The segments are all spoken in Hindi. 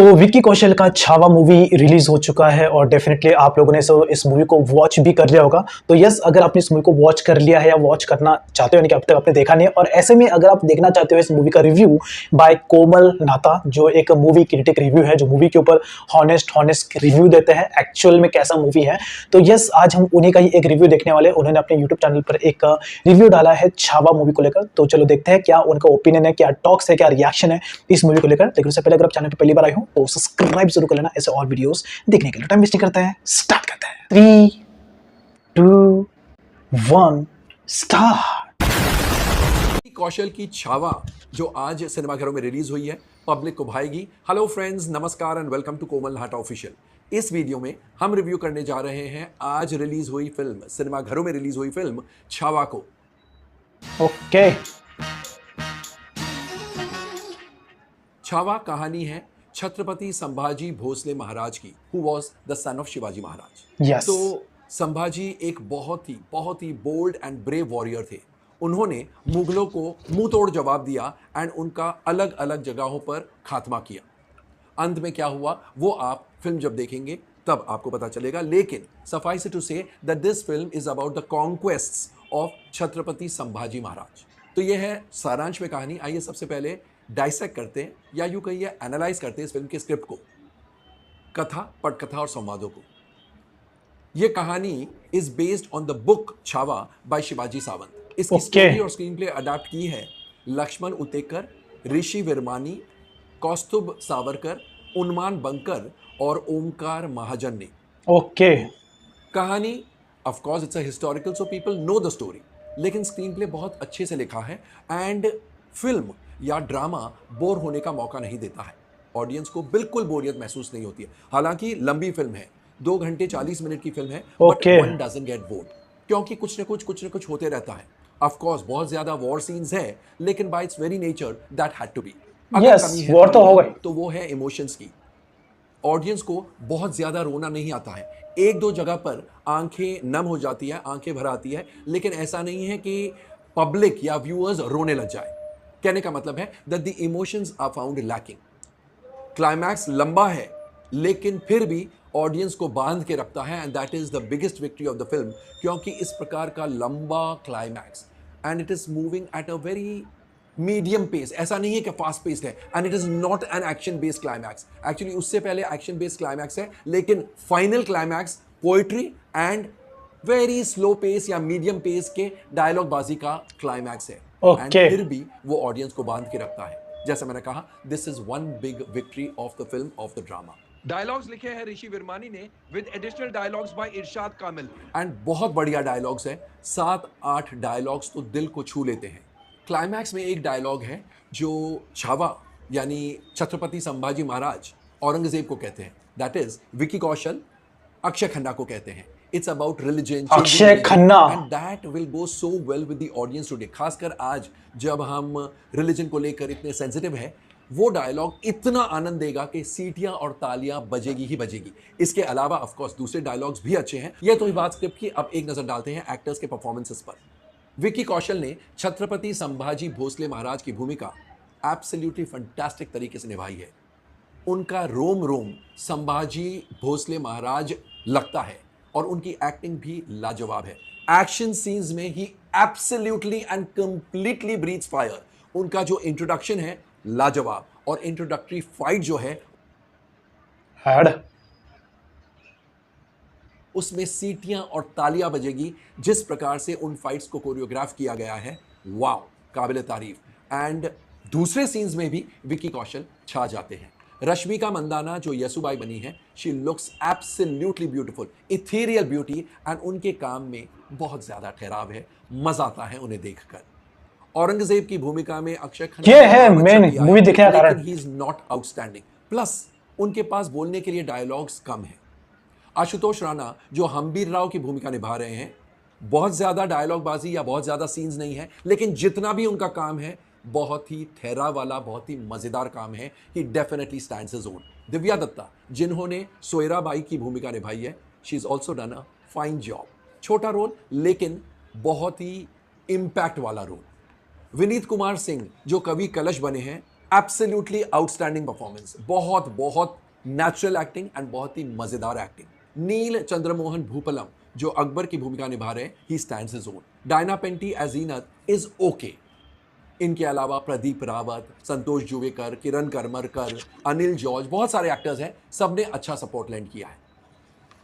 तो विक्की कौशल का छावा मूवी रिलीज हो चुका है और डेफिनेटली आप लोगों ने इस मूवी को वॉच भी कर लिया होगा। तो यस, अगर आपने इस मूवी को वॉच कर लिया है या वॉच करना चाहते हो, यानी कि अब तक आपने देखा नहीं है, और ऐसे में अगर आप देखना चाहते हो इस मूवी का रिव्यू बाय कोमल नाता, जो एक मूवी क्रिटिक रिव्यू है, जो मूवी के ऊपर हॉनेस्ट रिव्यू देते हैं एक्चुअल में कैसा मूवी है, तो यस, आज हम उन्हीं का ही एक रिव्यू देखने वाले। उन्होंने अपने यूट्यूब चैनल पर एक रिव्यू डाला है छावा मूवी को लेकर। तो चलो देखते हैं क्या उनका ओपिनियन है, क्या टॉक्स है, क्या रिएक्शन है इस मूवी को लेकर। लेकिन उससे पहले अगर आप चैनल पर पहली बार आए हो तो सब्सक्राइब जरूर कर लेना ऐसे और वीडियोस देखने के लिए। टाइम वेस्ट नहीं करते हैं, स्टार्ट करते हैं। 3 2 1 स्टार्ट। कौशल की छावा जो आज सिनेमाघरों में रिलीज हुई है, पब्लिक को भाएगी। हेलो फ्रेंड्स, नमस्कार and welcome to Komal Nahta official. इस वीडियो में हम रिव्यू करने जा रहे हैं आज रिलीज हुई फिल्म, सिनेमाघरों में रिलीज हुई फिल्म छावा को। ओके। छावा कहानी है छत्रपति संभाजी भोसले महाराज की, who was the son of Shivaji Maharaj. Yes. तो संभाजी एक बहुत ही बोल्ड एंड ब्रेव वॉरियर थे। उन्होंने मुगलों को मुंह तोड़ जवाब दिया एंड उनका अलग अलग जगहों पर खात्मा किया। अंत में क्या हुआ वो आप फिल्म जब देखेंगे तब आपको पता चलेगा, लेकिन suffice to say that this film is about the conquests of Chhatrapati Sambhaji Maharaj. तो ये है सारांश में कहानी। आइए सबसे पहले डाइसेक्ट करते हैं, या यूं कहिए एनालाइज करते हैं इस फिल्म के स्क्रिप्ट को, कथा, पटकथा और संवादों को। यह कहानी is based on the book Chhaava by Shivaji Sawant. इसकी स्टोरी और स्क्रीन प्ले अडैप्ट की है लक्ष्मण उतेकर, ऋषि विरमानी, कौस्तुभ सावरकर, उन्मान बंकर और ओमकार महाजन ने। ओके। कहानी of course it's a historical, so people know the story, लेकिन स्क्रीन प्ले बहुत अच्छे से लिखा है एंड फिल्म या ड्रामा बोर होने का मौका नहीं देता है। ऑडियंस को बिल्कुल बोरियत महसूस नहीं होती है। हालांकि लंबी फिल्म है, 2 घंटे 40 मिनट की फिल्म है, but one doesn't get bored, क्योंकि कुछ न कुछ होते रहता है। ऑफ कोर्स बहुत ज्यादा वॉर सीन्स है, लेकिन by its very nature that had to be. Yes, war तो हो गई, तो वो है इमोशंस की। ऑडियंस को बहुत ज्यादा रोना नहीं आता है, 1-2 जगह पर आंखें नम हो जाती है, आंखें भर आती है, लेकिन ऐसा नहीं है कि पब्लिक या व्यूअर्स रोने लग जाए। कहने का मतलब है that the emotions are found lacking. Climax लंबा है, लेकिन फिर भी ऑडियंस को बांध के रखता है and that is the biggest victory of the film, क्योंकि इस प्रकार का लंबा climax and it is moving at a very medium pace, ऐसा नहीं है कि फास्ट पेस्ड है, and it is not an action based climax. Actually उससे पहले एक्शन बेस्ड क्लाइमैक्स है, लेकिन final climax poetry and very slow pace या मीडियम पेस के डायलॉग बाजी का क्लाइमैक्स है। एंड फिर भी वो ऑडियंस को बांध के रखता है। जैसे मैंने कहा, this is one big victory of the film, of the drama. Dialogues लिखे हैं ऋषि विरमानी ने with additional dialogues by Irshad Kamil, and बहुत बढ़िया डायलॉग्स है। 7-8 डायलॉग्स तो दिल को छू लेते हैं। क्लाइमैक्स में एक डायलॉग है जो छावा यानी छत्रपति संभाजी महाराज औरंगजेब को कहते हैं, दैट इज विक्की कौशल अक्षय खन्ना को कहते हैं। It's about religion, Akshay Khanna, and that will go so well with the audience today। खासकर आज जब हम रिलीजन को लेकर इतने सेंसिटिव है, वो डायलॉग इतना आनंद देगा कि सीटियां और तालियां बजेगी ही बजेगी। इसके अलावा ऑफ कोर्स दूसरे डायलॉग्स भी अच्छे हैं। ये तो ही बात स्क्रिप्ट की। अब एक नजर डालते हैं एक्टर्स के परफॉर्मेंसेस पर। विक्की कौशल ने छत्रपति संभाजी भोसले महाराज की भूमिका एब्सोल्युटली फंटास्टिक तरीके से निभाई है। उनका रोम रोम संभाजी भोसले महाराज लगता है और उनकी एक्टिंग भी लाजवाब है। एक्शन सीन्स में he absolutely and completely breathes fire. उनका जो इंट्रोडक्शन है लाजवाब, और इंट्रोडक्टरी फाइट जो है उसमें सीटियां और तालियां बजेगी। जिस प्रकार से उन फाइट्स को कोरियोग्राफ किया गया है, वाव, काबिल तारीफ। एंड दूसरे सीन्स में भी विक्की कौशल छा जाते हैं। रश्मिका मंदाना जो यसुबाई बनी है, she looks absolutely beautiful, ethereal beauty, and उनके काम में बहुत ज्यादा ठहराव है, मजा आता है उन्हें देखकर। औरंगजेब की भूमिका में अक्षय खन्ना, ये है मेन मूवी देखने का कारण, he is not outstanding, plus उनके पास बोलने के लिए डायलॉग्स कम है। आशुतोष राणा जो हम्बीर राव की भूमिका निभा रहे हैं, बहुत ज्यादा डायलॉग बाजी या बहुत ज्यादा सीन्स नहीं है, लेकिन जितना भी उनका काम है बहुत ही ठहराव वाला, बहुत ही मजेदार काम है। He definitely stands his own. Divya Dutta जिन्होंने सोयरा बाई की भूमिका निभाई है, she is also done a fine job. छोटा रोल लेकिन बहुत ही इंपैक्ट वाला रोल। विनीत कुमार सिंह जो कवि कलश बने हैं, एब्सोल्युटली आउटस्टैंडिंग परफॉर्मेंस, बहुत बहुत नेचुरल एक्टिंग एंड बहुत ही मजेदार एक्टिंग। नील चंद्रमोहन भूपलम जो अकबर की भूमिका निभा रहे हैं, he stands his own. Diana Penty as Zeenat is okay. इनके अलावा प्रदीप रावत, संतोष जुवेकर, किरण करमरकर, अनिल जॉर्ज, बहुत सारे एक्टर्स हैं, सबने अच्छा सपोर्ट लैंड किया है।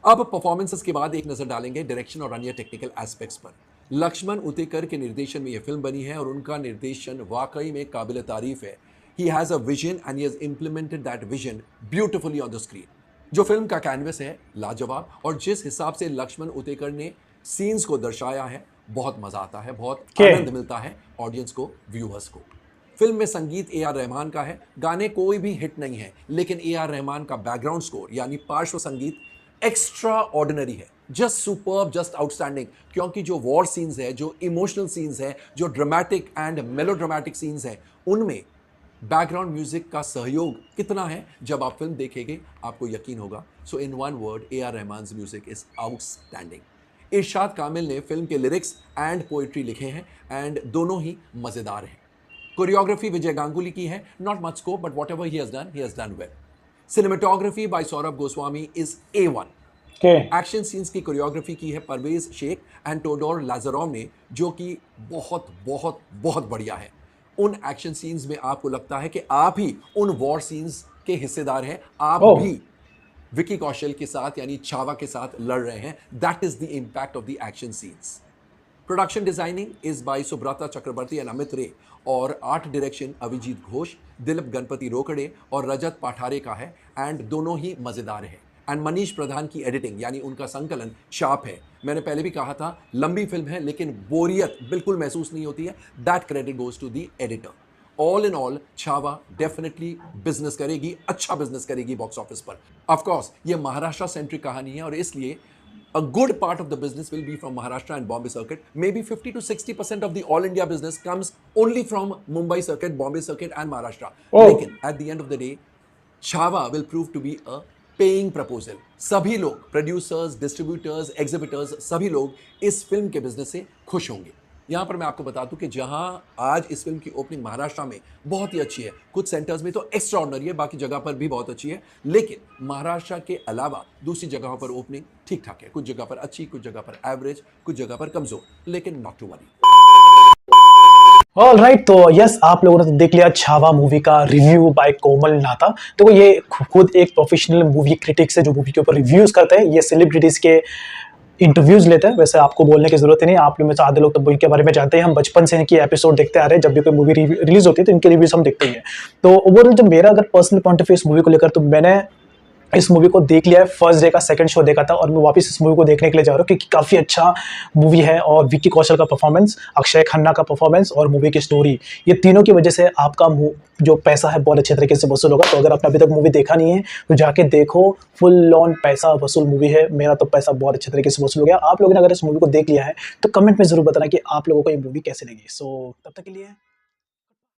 अब परफॉर्मेंसेस के बाद एक नजर डालेंगे डायरेक्शन और अन्य टेक्निकल एस्पेक्ट्स पर। लक्ष्मण उतेकर के निर्देशन में यह फिल्म बनी है और उनका निर्देशन वाकई में काबिल तारीफ है। He has a vision and he has implemented that vision beautifully on the screen. जो फिल्म का कैनवस है लाजवाब, और जिस हिसाब से लक्ष्मण उतेकर ने सीन्स को दर्शाया है, बहुत मजा आता है, बहुत आनंद मिलता है ऑडियंस को, व्यूअर्स को। फिल्म में संगीत ए आर रहमान का है। गाने कोई भी हिट नहीं है, लेकिन ए आर रहमान का बैकग्राउंड स्कोर यानी पार्श्व संगीत एक्स्ट्रा ऑर्डिनरी है, जस्ट सुपर्ब, जस्ट आउटस्टैंडिंग। क्योंकि जो वॉर सीन्स है, जो इमोशनल सीन्स है, जो ड्रामेटिक एंड मेलोड्रामेटिक सीन्स है, उनमें बैकग्राउंड म्यूजिक का सहयोग कितना है, जब आप फिल्म देखेंगे आपको यकीन होगा। So in one word, A R Rahman music is outstanding. Irshad Kamil ने फिल्म के लिरिक्स एंड पोइट्री लिखे हैं एंड दोनों ही मजेदार हैं। कोरियोग्राफी विजय गांगुली की है, not much scope but whatever he has done well. Cinematography by Saurabh Goswami is A1। Action scenes की कोरियोग्राफी की है Parvez Sheikh and Todor Lazarov ने, जो कि बहुत बहुत बहुत बढ़िया है। उन एक्शन सीन्स में आपको लगता है कि आप ही उन वॉर सीन्स के हिस्सेदार हैं, आप भी विकी कौशल के साथ यानी छावा के साथ लड़ रहे हैं। That is the impact of the action scenes. Production designing is by Subrata Chakraborty and Amit Ray, और आर्ट डायरेक्शन अभिजीत घोष, दिलीप गणपति रोकड़े और रजत पाठारे का है एंड दोनों ही मजेदार है। एंड मनीष प्रधान की एडिटिंग यानी उनका संकलन शार्प है। मैंने पहले भी कहा था, लंबी फिल्म है लेकिन बोरियत बिल्कुल महसूस नहीं होती है। That credit goes to the editor. All in all Chhaava definitely business करेगी, अच्छा बिजनेस करेगी बॉक्स ऑफिस पर। ऑफ कोर्स ये महाराष्ट्र सेंट्रिक कहानी है और इसलिए a good part of the business will be from Maharashtra and Bombay circuit. Maybe 50 to 60% of the all India business comes only from Mumbai circuit, Bombay circuit and Maharashtra. लेकिन at the end of the day, Chhawa will prove to be a paying proposal. सभी लोग, producers, distributors, exhibitors, सभी लोग इस फिल्म के बिजनेस से खुश होंगे। यहाँ पर मैं आपको बता दूं कि जहां आज इस फिल्म की ओपनिंग महाराष्ट्र में बहुत ही अच्छी है, कुछ सेंटर्स में तो एक्स्ट्रा ऑर्डिनरी है, बाकी जगह पर भी बहुत अच्छी है, लेकिन महाराष्ट्र के अलावा दूसरी जगहों पर ओपनिंग ठीक ठाक है। कुछ जगह पर अच्छी, कुछ जगह पर एवरेज, कुछ जगह पर कमजोर, लेकिन नॉट टू वरी। ऑलराइट, तो यस, आप लोगों ने तो देख लिया छावा मूवी का रिव्यू बाय कोमल नाथा। तो ये खुद एक प्रोफेशनल मूवी क्रिटिक्स है जो मूवी के ऊपर रिव्यूज करते हैं। ये सेलिब्रिटीज के इंटरव्यूज लेते हैं। वैसे आपको बोलने की जरूरत ही नहीं, आप लोग में से आधे लोग तो इनके बारे में जानते हैं। हम बचपन से इनकी एपिसोड देखते आ रहे हैं, जब भी कोई मूवी रिलीज होती है तो इनके रिव्यूज हम देखते ही हैं। तो ओवरऑल जो मेरा अगर पर्सनल पॉइंट ऑफ व्यू इस मूवी को लेकर, तो मैंने इस मूवी को देख लिया है, फर्स्ट डे का सेकंड शो देखा था और मैं वापस इस मूवी को देखने के लिए जा रहा हूँ क्योंकि काफ़ी अच्छा मूवी है। और विक्की कौशल का परफॉर्मेंस, अक्षय खन्ना का परफॉर्मेंस और मूवी की स्टोरी, ये तीनों की वजह से आपका जो पैसा है बहुत अच्छे तरीके से वसूल होगा। तो अगर आपने अभी तक मूवी देखा नहीं है तो जाके देखो, फुल ऑन पैसा वसूल मूवी है। मेरा तो पैसा बहुत अच्छे तरीके से वसूल हो गया। आप लोगों ने अगर इस मूवी को देख लिया है तो कमेंट में जरूर बताना कि आप लोगों को ये मूवी कैसे लगी। सो तब तक के लिए